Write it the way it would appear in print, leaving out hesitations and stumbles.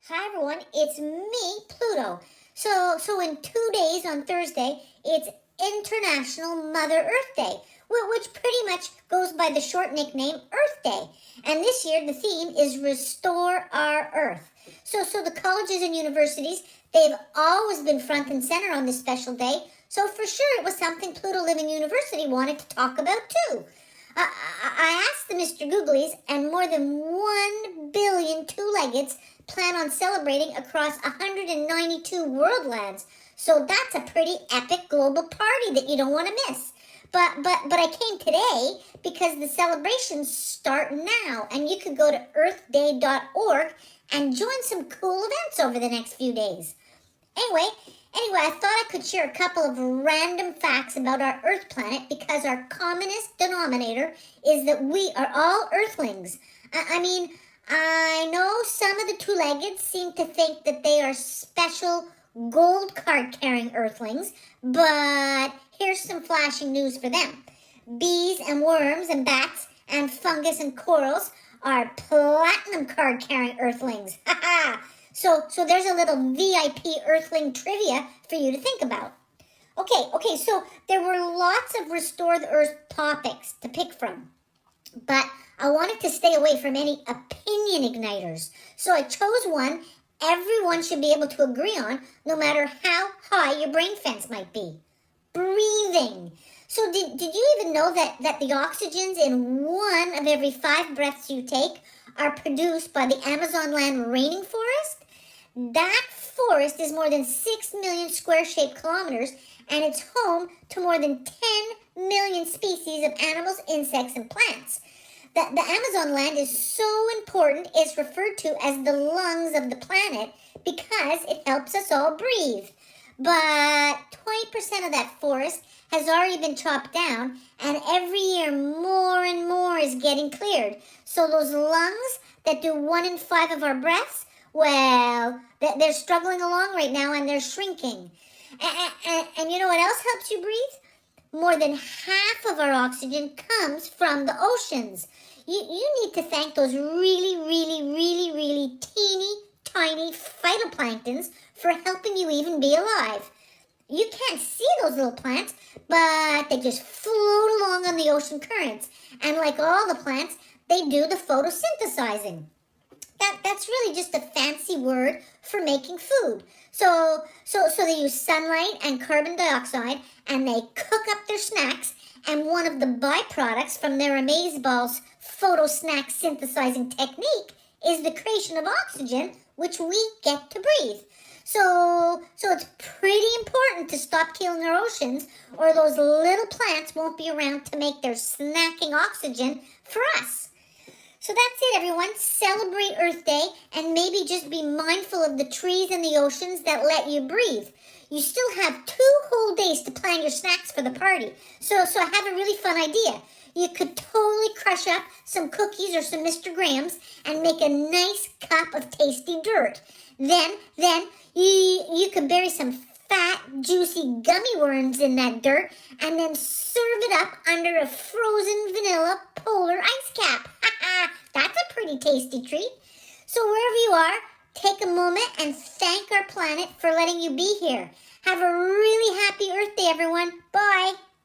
Hi everyone, it's me, Pluto. So in 2 days on Thursday, it's International Mother Earth Day, which pretty much goes by the short nickname Earth Day. And this year the theme is Restore Our Earth. So the colleges and universities, they've always been front and center on this special day. So for sure it was something Pluto Living University wanted to talk about too. I asked the Mr. Googlies, and more than 1 billion two-leggeds plan on celebrating across 192 world lands. So that's a pretty epic global party that you don't want to miss. But I came today because the celebrations start now, and you could go to earthday.org and join some cool events over the next few days. Anyway, I thought I could share a couple of random facts about our Earth planet because our commonest denominator is that we are all Earthlings. I know some of the two-leggeds seem to think that they are special gold card-carrying Earthlings, but here's some flashing news for them. Bees and worms and bats and fungus and corals are platinum card-carrying Earthlings. Ha ha! So there's a little VIP Earthling trivia for you to think about. Okay, so there were lots of Restore the Earth topics to pick from, but I wanted to stay away from any opinion igniters. So I chose one everyone should be able to agree on, no matter how high your brain fence might be. Breathing. So did you even know that the oxygens in 1 of every 5 breaths you take are produced by the Amazon land rainforest? That forest is more than 6 million square-shaped kilometers, and it's home to more than 10 million species of animals, insects, and plants. The Amazon land is so important, it's referred to as the lungs of the planet because it helps us all breathe. But 20% of that forest has already been chopped down, and every year more and more is getting cleared. So those lungs that do 1 in 5 of our breaths, well, they're struggling along right now and they're shrinking. And you know what else helps you breathe? More than half of our oxygen comes from the oceans. You need to thank those really teeny tiny phytoplanktons for helping you even be alive. You can't see those little plants, but they just float along on the ocean currents. And like all the plants, they do the photosynthesizing. That's really just a fancy word for making food. So they use sunlight and carbon dioxide, and they cook up their snacks, and one of the byproducts from their amazeballs photo snack synthesizing technique is the creation of oxygen, which we get to breathe. So it's pretty important to stop killing our oceans, or those little plants won't be around to make their snacking oxygen for us. So that's it, everyone. Celebrate Earth Day and maybe just be mindful of the trees and the oceans that let you breathe. You still have 2 whole days to plan your snacks for the party. So I have a really fun idea. You could totally crush up some cookies or some Mr. Grahams and make a nice cup of tasty dirt. Then you could bury some fat, juicy gummy worms in that dirt and then serve it up under a frozen vanilla polar ice cap. That's a pretty tasty treat. So wherever you are, take a moment and thank our planet for letting you be here. Have a really happy Earth Day, everyone. Bye.